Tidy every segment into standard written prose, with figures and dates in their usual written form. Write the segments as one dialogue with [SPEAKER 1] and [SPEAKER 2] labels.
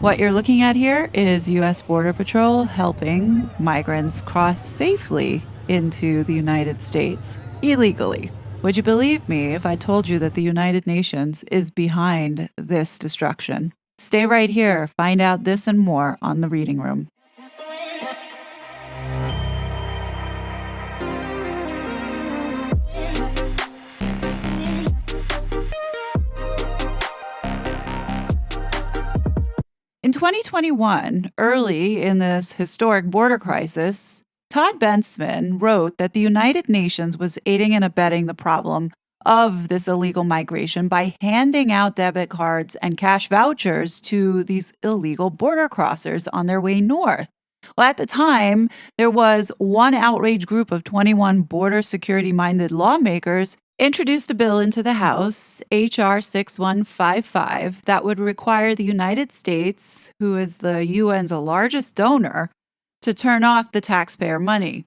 [SPEAKER 1] What you're looking at here is U.S. Border Patrol helping migrants cross safely into the United States illegally. Would you believe me if I told you that the United Nations is behind this destruction? Stay right here, find out this and more on the Reading Room. In 2021, early in this historic border crisis, Todd Bensman wrote that the United Nations was aiding and abetting the problem of this illegal migration by handing out debit cards and cash vouchers to these illegal border crossers on their way north. Well, at the time, there was one outraged group of 21 border security minded lawmakers introduced a bill into the House, H.R. 6155, that would require the United States, who is the UN's largest donor, to turn off the taxpayer money.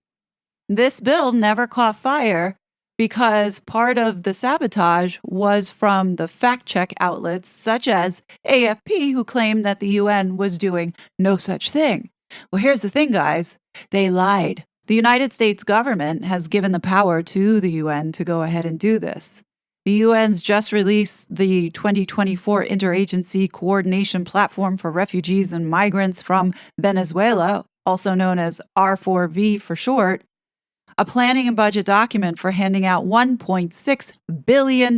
[SPEAKER 1] This bill never caught fire because part of the sabotage was from the fact check outlets such as AFP, who claimed that the UN was doing no such thing. Well, here's the thing, guys. They lied. The United States government has given the power to the UN to go ahead and do this. The UN's just released the 2024 Interagency Coordination Platform for Refugees and Migrants from Venezuela, also known as R4V for short, a planning and budget document for handing out $1.6 billion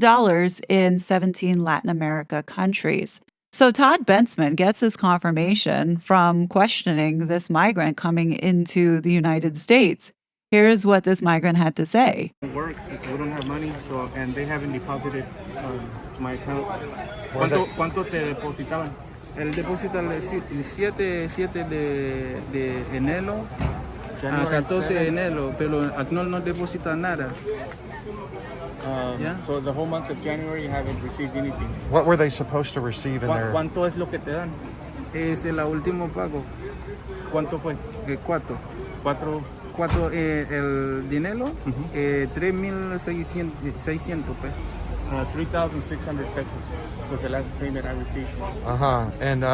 [SPEAKER 1] in 17 Latin America countries. So Todd Bensman gets his confirmation from questioning this migrant coming into the United States. Here's what this migrant had to say.
[SPEAKER 2] It works because we don't have money, and they haven't deposited to my account. ¿Cuánto te depositaban? El depósito el 7 de enero a 14 de enero, pero no deposita nada.
[SPEAKER 3] Yeah. So the whole month of January you haven't received anything.
[SPEAKER 4] What were they supposed to receive in there?
[SPEAKER 2] ¿Cuánto es lo que te dan? Es el último pago.
[SPEAKER 3] ¿Cuánto fue?
[SPEAKER 2] Cuatro. El dinero, 3,600 pesos.
[SPEAKER 3] 3,600 pesos was the last payment I received.
[SPEAKER 4] And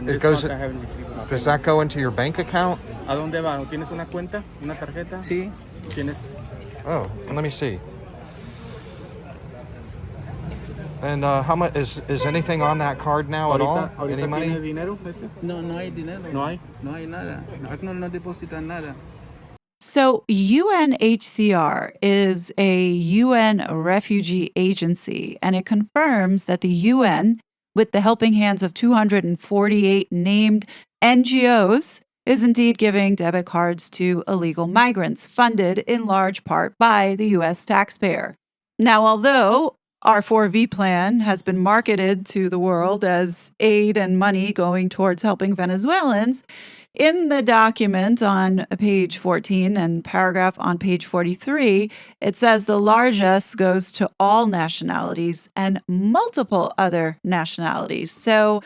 [SPEAKER 3] it goes. I haven't received.
[SPEAKER 4] Does that go into your bank account?
[SPEAKER 3] ¿A dónde va? ¿Tienes una cuenta? ¿Una tarjeta?
[SPEAKER 2] Sí.
[SPEAKER 3] ¿Tienes?
[SPEAKER 4] Oh, let me see. And how much is anything on that card now at all? Any money?
[SPEAKER 3] ¿Tiene dinero ese?
[SPEAKER 2] No hay dinero.
[SPEAKER 3] No hay.
[SPEAKER 2] No hay nada. No depositan nada.
[SPEAKER 1] So, UNHCR is a UN refugee agency, and it confirms that the UN, with the helping hands of 248 named NGOs, is indeed giving debit cards to illegal migrants, funded in large part by the U.S. taxpayer. Now, although our 4V plan has been marketed to the world as aid and money going towards helping Venezuelans, in the document on page 14 and paragraph on page 43, it says the largesse goes to all nationalities and multiple other nationalities. So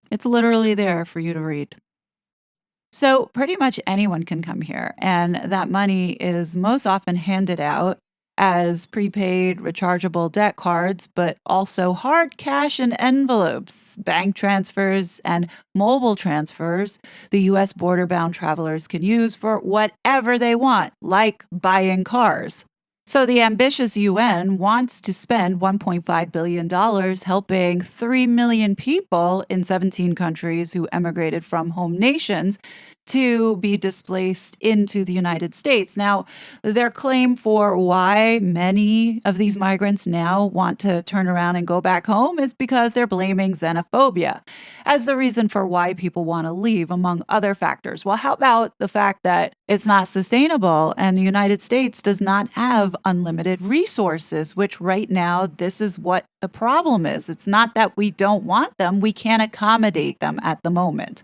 [SPEAKER 1] it's literally there for you to read. So pretty much anyone can come here, and that money is most often handed out as prepaid rechargeable debt cards, but also hard cash in envelopes, bank transfers, and mobile transfers the U.S. border-bound travelers can use for whatever they want, like buying cars. So the ambitious UN wants to spend $1.5 billion helping 3 million people in 17 countries who emigrated from home nations to be displaced into the United States. Now, their claim for why many of these migrants now want to turn around and go back home is because they're blaming xenophobia as the reason for why people want to leave, among other factors. Well, how about the fact that it's not sustainable and the United States does not have unlimited resources, which right now, this is what the problem is. It's not that we don't want them, we can't accommodate them at the moment.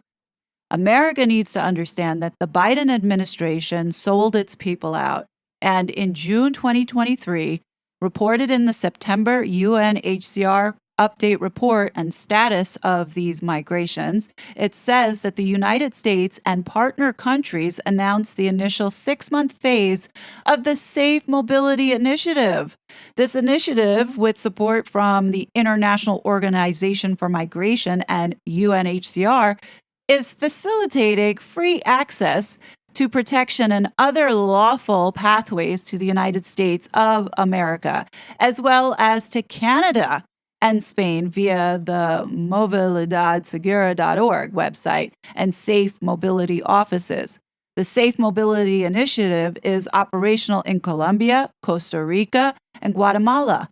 [SPEAKER 1] America needs to understand that the Biden administration sold its people out, and in June 2023, reported in the September UNHCR update report and status of these migrations, it says that the United States and partner countries announced the initial 6-month phase of the Safe Mobility Initiative. This initiative, with support from the International Organization for Migration and UNHCR, is facilitating free access to protection and other lawful pathways to the United States of America, as well as to Canada and Spain via the movilidadsegura.org website and safe mobility offices. The Safe Mobility Initiative is operational in Colombia, Costa Rica, and Guatemala.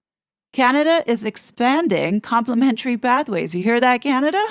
[SPEAKER 1] Canada is expanding complementary pathways. You hear that, Canada?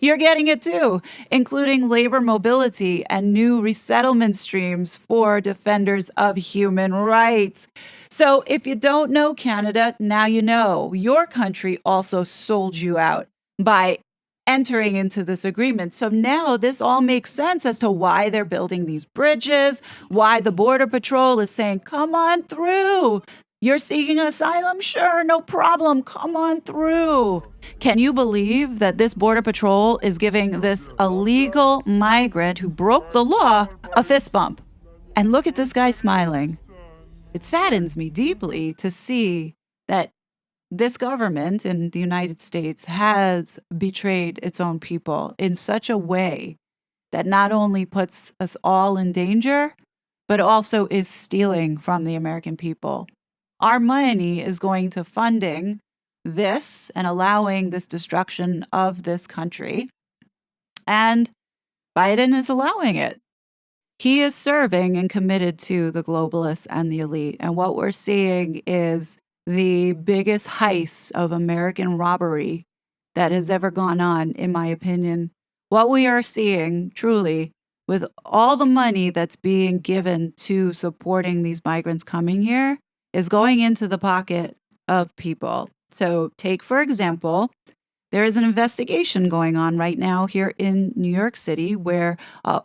[SPEAKER 1] You're getting it too, including labor mobility and new resettlement streams for defenders of human rights. So if you don't know Canada, now you know. Your country also sold you out by entering into this agreement. So now this all makes sense as to why they're building these bridges, why the Border Patrol is saying, come on through. You're seeking asylum? Sure, no problem. Come on through. Can you believe that this Border Patrol is giving this illegal migrant who broke the law a fist bump? And look at this guy smiling. It saddens me deeply to see that this government in the United States has betrayed its own people in such a way that not only puts us all in danger, but also is stealing from the American people. Our money is going to funding this and allowing this destruction of this country. And Biden is allowing it. He is serving and committed to the globalists and the elite. And what we're seeing is the biggest heist of American robbery that has ever gone on, in my opinion. What we are seeing, truly, with all the money that's being given to supporting these migrants coming here, is going into the pocket of people. So take, for example, there is an investigation going on right now here in New York City where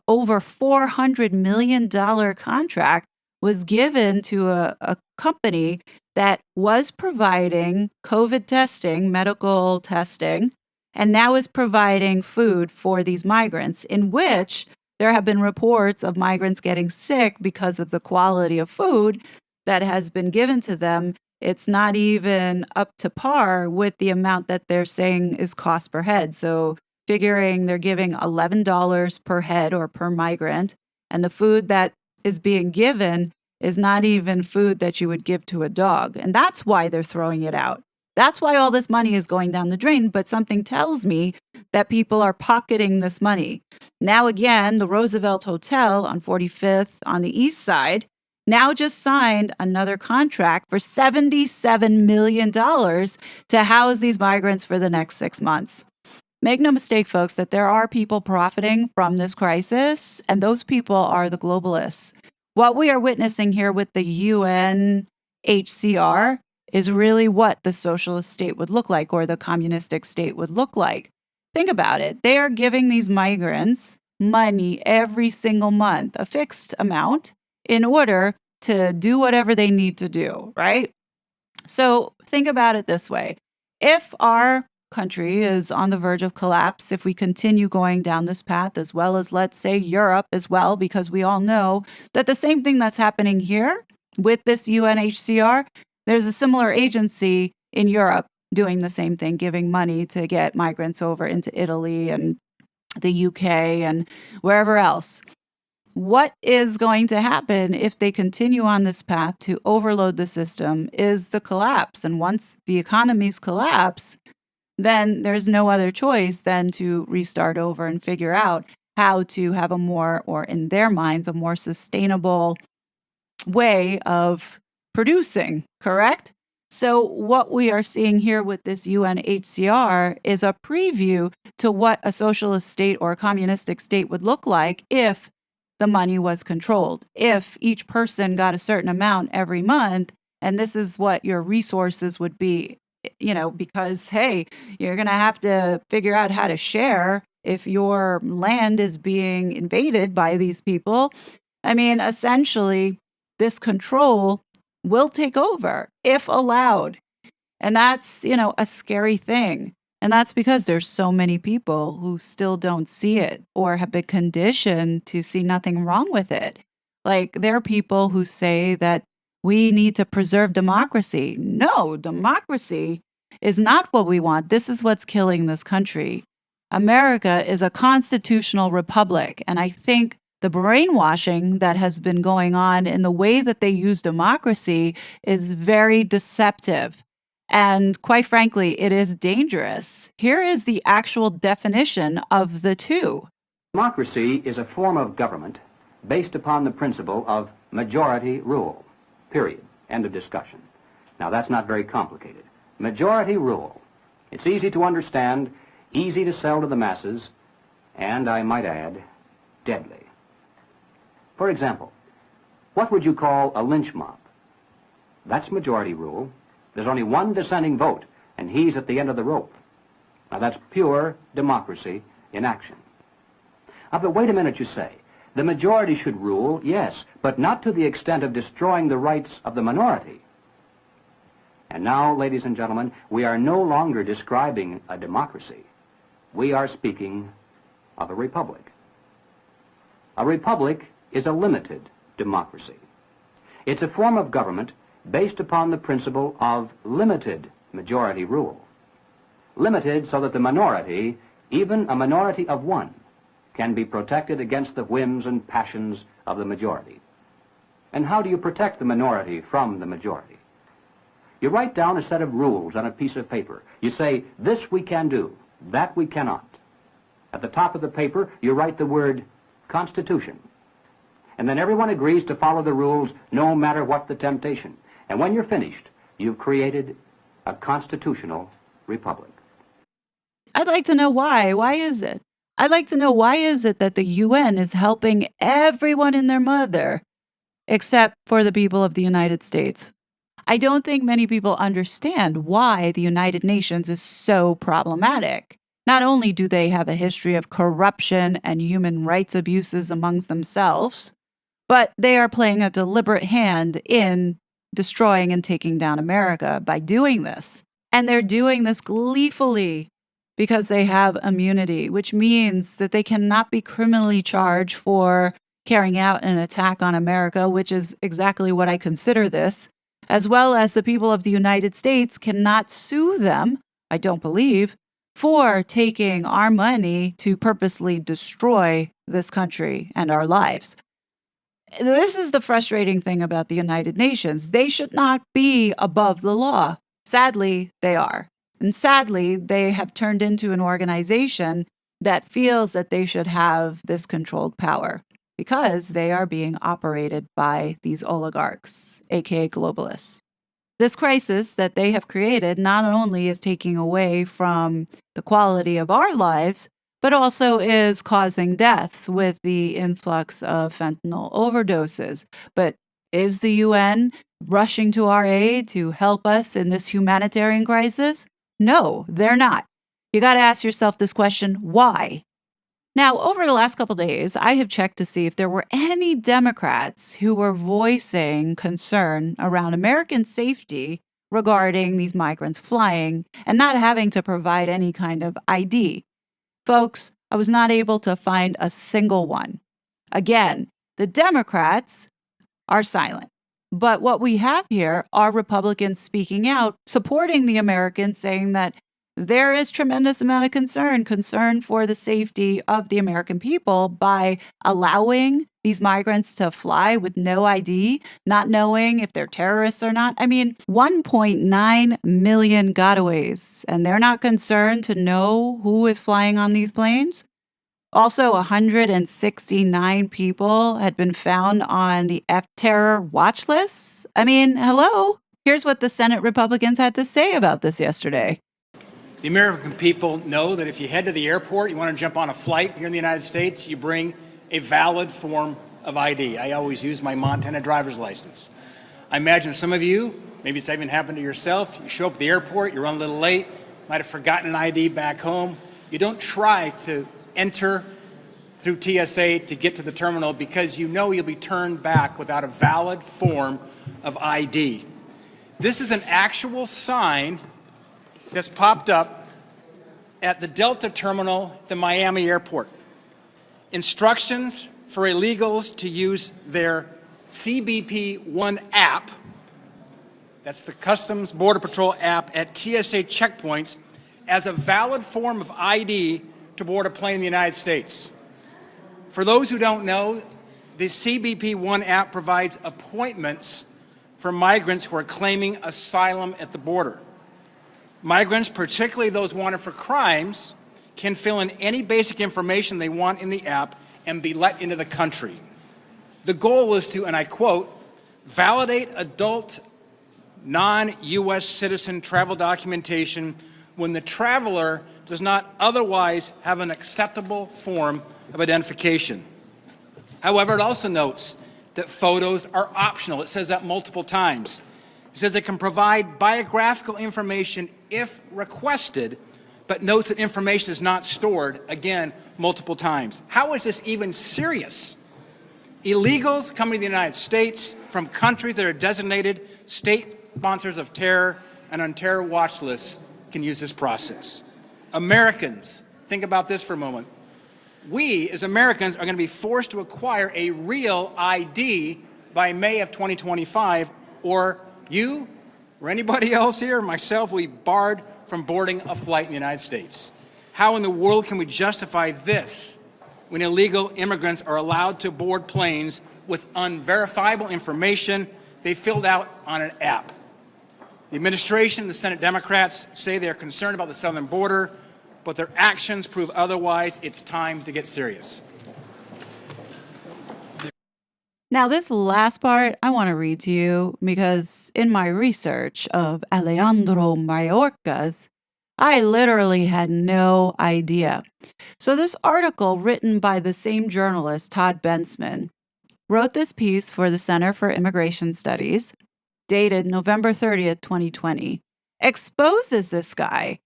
[SPEAKER 1] over $400 million contract was given to a company that was providing COVID testing, medical testing, and now is providing food for these migrants, in which there have been reports of migrants getting sick because of the quality of food that has been given to them. It's not even up to par with the amount that they're saying is cost per head. So figuring they're giving $11 per head or per migrant, and the food that is being given is not even food that you would give to a dog. And that's why they're throwing it out. That's why all this money is going down the drain. But something tells me that people are pocketing this money. Now, again, the Roosevelt Hotel on 45th on the east side now just signed another contract for $77 million to house these migrants for the next 6 months. Make no mistake, folks, that there are people profiting from this crisis, and those people are the globalists. What we are witnessing here with the UNHCR is really what the socialist state would look like, or the communistic state would look like. Think about it. They are giving these migrants money every single month, a fixed amount, in order to do whatever they need to do, right? So think about it this way. If our country is on the verge of collapse, if we continue going down this path, as well as, let's say, Europe as well, because we all know that the same thing that's happening here with this UNHCR, there's a similar agency in Europe doing the same thing, giving money to get migrants over into Italy and the UK and wherever else. What is going to happen if they continue on this path to overload the system is the collapse. And once the economies collapse, then there's no other choice than to restart over and figure out how to have a more, or in their minds, a more sustainable way of producing, correct? So what we are seeing here with this UNHCR is a preview to what a socialist state or a communistic state would look like if the money was controlled, if each person got a certain amount every month, and this is what your resources would be, because, hey, you're going to have to figure out how to share if your land is being invaded by these people. I mean, essentially, this control will take over if allowed. And that's, a scary thing. And that's because there's so many people who still don't see it or have been conditioned to see nothing wrong with it. Like, there are people who say that we need to preserve democracy. No, democracy is not what we want. This is what's killing this country. America is a constitutional republic. And I think the brainwashing that has been going on in the way that they use democracy is very deceptive. And quite frankly, it is dangerous. Here is the actual definition of the two.
[SPEAKER 5] Democracy is a form of government based upon the principle of majority rule, period. End of discussion. Now, that's not very complicated. Majority rule. It's easy to understand, easy to sell to the masses, and, I might add, deadly. For example, what would you call a lynch mob? That's majority rule. There's only one dissenting vote, and he's at the end of the rope. Now, that's pure democracy in action. But wait a minute, you say. The majority should rule, yes, but not to the extent of destroying the rights of the minority. And now, ladies and gentlemen, we are no longer describing a democracy. We are speaking of a republic. A republic is a limited democracy. It's a form of government based upon the principle of limited majority rule. Limited so that the minority, even a minority of one, can be protected against the whims and passions of the majority. And how do you protect the minority from the majority? You write down a set of rules on a piece of paper. You say, this we can do, that we cannot. At the top of the paper, you write the word Constitution. And then everyone agrees to follow the rules no matter what the temptation. And when you're finished, you've created a constitutional republic.
[SPEAKER 1] I'd like to know why. Why is it? I'd like to know why is it that the UN is helping everyone and their mother, except for the people of the United States. I don't think many people understand why the United Nations is so problematic. Not only do they have a history of corruption and human rights abuses amongst themselves, but they are playing a deliberate hand in destroying and taking down America by doing this. And they're doing this gleefully because they have immunity, which means that they cannot be criminally charged for carrying out an attack on America, which is exactly what I consider this, as well as the people of the United States cannot sue them, I don't believe, for taking our money to purposely destroy this country and our lives. This is the frustrating thing about the United Nations. They should not be above the law. Sadly, they are. And sadly, they have turned into an organization that feels that they should have this controlled power because they are being operated by these oligarchs, aka globalists. This crisis that they have created not only is taking away from the quality of our lives, but also is causing deaths with the influx of fentanyl overdoses. But is the UN rushing to our aid to help us in this humanitarian crisis? No, they're not. You got to ask yourself this question, why? Now, over the last couple of days, I have checked to see if there were any Democrats who were voicing concern around American safety regarding these migrants flying and not having to provide any kind of ID. Folks, I was not able to find a single one. Again, the Democrats are silent. But what we have here are Republicans speaking out, supporting the Americans, saying that there is tremendous amount of concern for the safety of the American people by allowing these migrants to fly with no ID, not knowing if they're terrorists or not. I mean, 1.9 million gotaways, and they're not concerned to know who is flying on these planes. Also, 169 people had been found on the F-terror watch list. I mean, hello? Here's what the Senate Republicans had to say about this yesterday.
[SPEAKER 6] The American people know that if you head to the airport, you want to jump on a flight here in the United States, you bring a valid form of ID. I always use my Montana driver's license. I imagine some of you, maybe it's even happened to yourself, you show up at the airport, you run a little late, might have forgotten an ID back home. You don't try to enter through TSA to get to the terminal because you know you'll be turned back without a valid form of ID. This is an actual sign that's popped up at the Delta terminal at the Miami airport. Instructions for illegals to use their CBP One app, that's the Customs Border Patrol app, at TSA checkpoints as a valid form of ID to board a plane in the United States. For those who don't know, the CBP One app provides appointments for migrants who are claiming asylum at the border. Migrants, particularly those wanted for crimes, can fill in any basic information they want in the app and be let into the country. The goal is to, and I quote, validate adult non-U.S. citizen travel documentation when the traveler does not otherwise have an acceptable form of identification. However, it also notes that photos are optional. It says that multiple times. It says it can provide biographical information if requested, but notes that information is not stored, again, multiple times. How is this even serious? Illegals coming to the United States from countries that are designated state sponsors of terror and on terror watch lists can use this process. Americans, think about this for a moment. We, as Americans, are going to be forced to acquire a real ID by May of 2025, or you, or anybody else here, myself, will be barred from boarding a flight in the United States. How in the world can we justify this when illegal immigrants are allowed to board planes with unverifiable information they filled out on an app? The administration and the Senate Democrats say they are concerned about the southern border, but their actions prove otherwise. It's time to get serious.
[SPEAKER 1] Now, this last part I want to read to you because in my research of Alejandro Mayorkas, I literally had no idea. So this article, written by the same journalist, Todd Bensman, wrote this piece for the Center for Immigration Studies, dated November 30th, 2020, exposes this guy.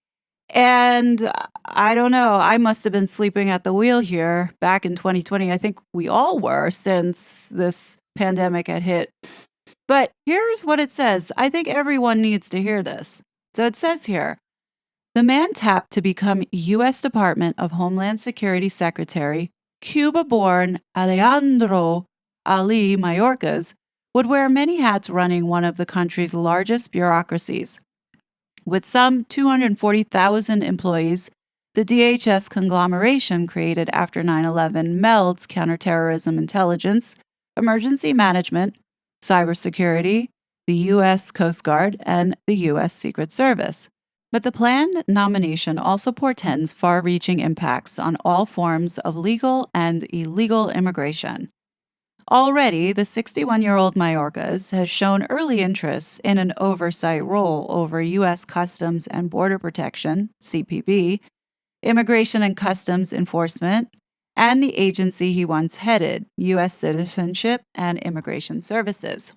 [SPEAKER 1] And I don't know, I must have been sleeping at the wheel here back in 2020. I think we all were since this pandemic had hit. But here's what it says. I think everyone needs to hear this. So it says here, the man tapped to become U.S. Department of Homeland Security Secretary, Cuba-born Alejandro Ali Mayorkas, would wear many hats running one of the country's largest bureaucracies. With some 240,000 employees, the DHS conglomeration created after 9/11 melds counterterrorism intelligence, emergency management, cybersecurity, the U.S. Coast Guard, and the U.S. Secret Service. But the planned nomination also portends far-reaching impacts on all forms of legal and illegal immigration. Already, the 61-year-old Mayorkas has shown early interest in an oversight role over U.S. Customs and Border Protection, CBP, Immigration and Customs Enforcement, and the agency he once headed, U.S. Citizenship and Immigration Services.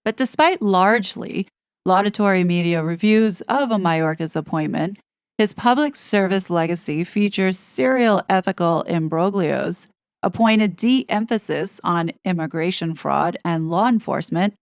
[SPEAKER 1] But despite largely laudatory media reviews of a Mayorkas appointment, his public service legacy features serial ethical imbroglios, a pointed de-emphasis on immigration fraud and law enforcement,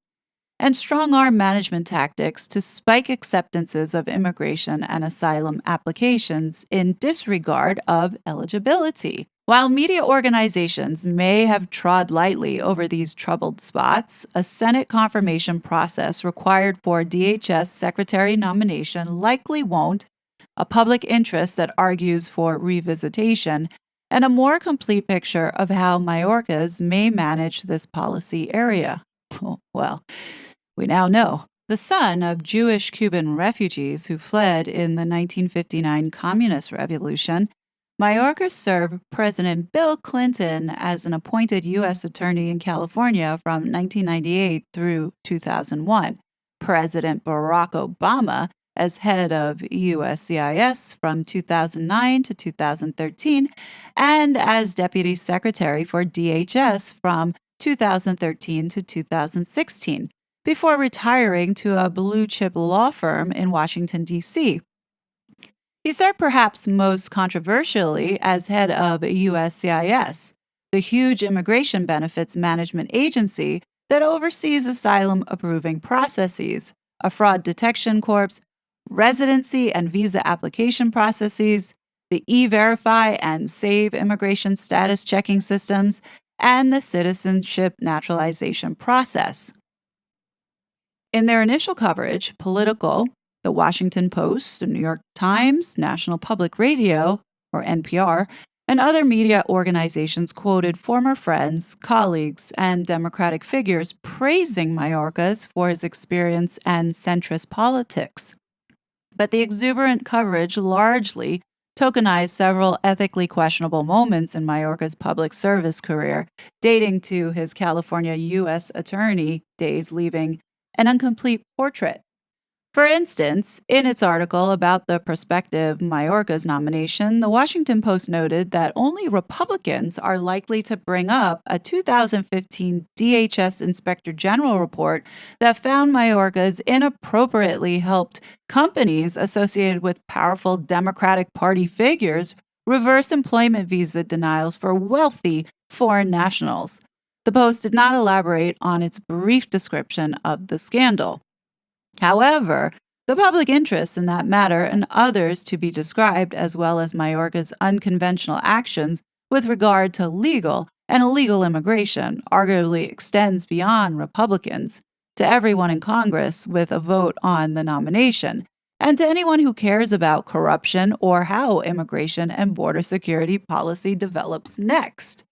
[SPEAKER 1] and strong-arm management tactics to spike acceptances of immigration and asylum applications in disregard of eligibility. While media organizations may have trod lightly over these troubled spots, a Senate confirmation process required for DHS secretary nomination likely won't, a public interest that argues for revisitation, and a more complete picture of how Mayorkas may manage this policy area. Well, we now know. The son of Jewish Cuban refugees who fled in the 1959 Communist Revolution, Mayorkas served President Bill Clinton as an appointed U.S. attorney in California from 1998 through 2001, President Barack Obama as head of USCIS from 2009 to 2013, and as Deputy Secretary for DHS from 2013 to 2016, before retiring to a blue-chip law firm in Washington, D.C. He served perhaps most controversially as head of USCIS, the huge immigration benefits management agency that oversees asylum approving processes, a fraud detection corps, residency and visa application processes, the E-Verify and Save immigration status checking systems, and the citizenship naturalization process. In their initial coverage, Political, the Washington Post, the New York Times, National Public Radio, or NPR, and other media organizations quoted former friends, colleagues, and Democratic figures praising Mayorkas for his experience and centrist politics. But the exuberant coverage largely tokenized several ethically questionable moments in Mayorkas' public service career, dating to his California U.S. attorney days, leaving an incomplete portrait. For instance, in its article about the prospective Mayorkas nomination, the Washington Post noted that only Republicans are likely to bring up a 2015 DHS Inspector General report that found Mayorkas inappropriately helped companies associated with powerful Democratic Party figures reverse employment visa denials for wealthy foreign nationals. The Post did not elaborate on its brief description of the scandal. However, the public interest in that matter and others to be described, as well as Mayorkas' unconventional actions with regard to legal and illegal immigration, arguably extends beyond Republicans to everyone in Congress with a vote on the nomination, and to anyone who cares about corruption or how immigration and border security policy develops next.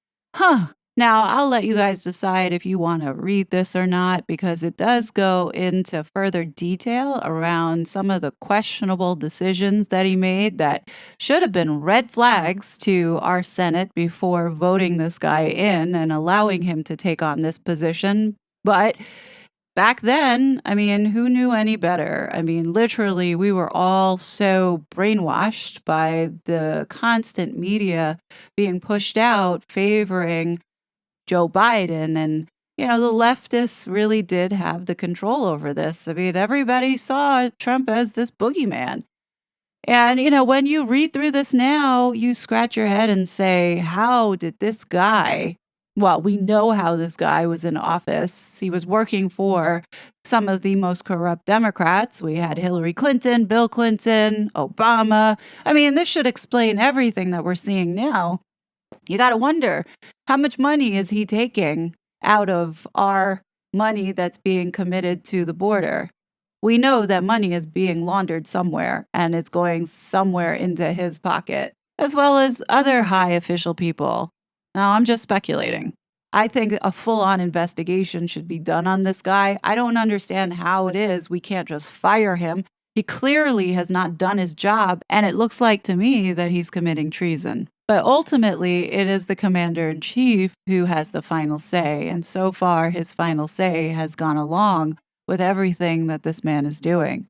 [SPEAKER 1] Now, I'll let you guys decide if you want to read this or not, because it does go into further detail around some of the questionable decisions that he made that should have been red flags to our Senate before voting this guy in and allowing him to take on this position. But back then, who knew any better? Literally, we were all so brainwashed by the constant media being pushed out favoring Joe Biden. And, the leftists really did have the control over this. Everybody saw Trump as this boogeyman. And, when you read through this now, you scratch your head and say, how did this guy, well, we know how this guy was in office. He was working for some of the most corrupt Democrats. We had Hillary Clinton, Bill Clinton, Obama. This should explain everything that we're seeing now. You got to wonder, how much money is he taking out of our money that's being committed to the border? We know that money is being laundered somewhere, and it's going somewhere into his pocket, as well as other high official people. Now, I'm just speculating. I think a full-on investigation should be done on this guy. I don't understand how it is we can't just fire him. He clearly has not done his job, and it looks like to me that he's committing treason. But ultimately, it is the commander-in-chief who has the final say, and so far his final say has gone along with everything that this man is doing.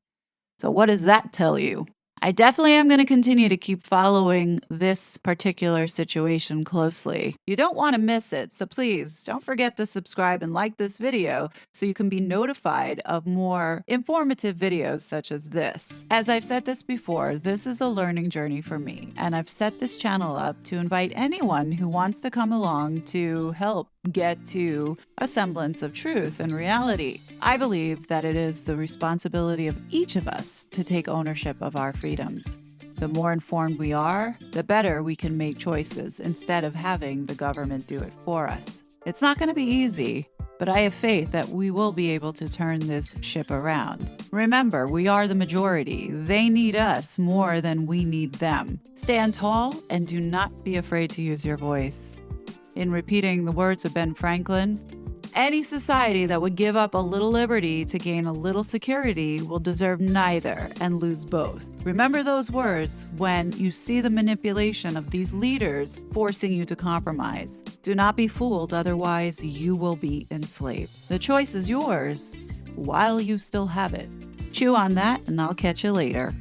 [SPEAKER 1] So what does that tell you? I definitely am going to continue to keep following this particular situation closely. You don't want to miss it, so please don't forget to subscribe and like this video so you can be notified of more informative videos such as this. As I've said this before, this is a learning journey for me, and I've set this channel up to invite anyone who wants to come along to help get to a semblance of truth and reality. I believe that it is the responsibility of each of us to take ownership of our freedoms. The more informed we are, the better we can make choices instead of having the government do it for us. It's not going to be easy, but I have faith that we will be able to turn this ship around. Remember, we are the majority. They need us more than we need them. Stand tall and do not be afraid to use your voice. In repeating the words of Ben Franklin, any society that would give up a little liberty to gain a little security will deserve neither and lose both. Remember those words when you see the manipulation of these leaders forcing you to compromise. Do not be fooled, otherwise you will be enslaved. The choice is yours while you still have it. Chew on that, and I'll catch you later.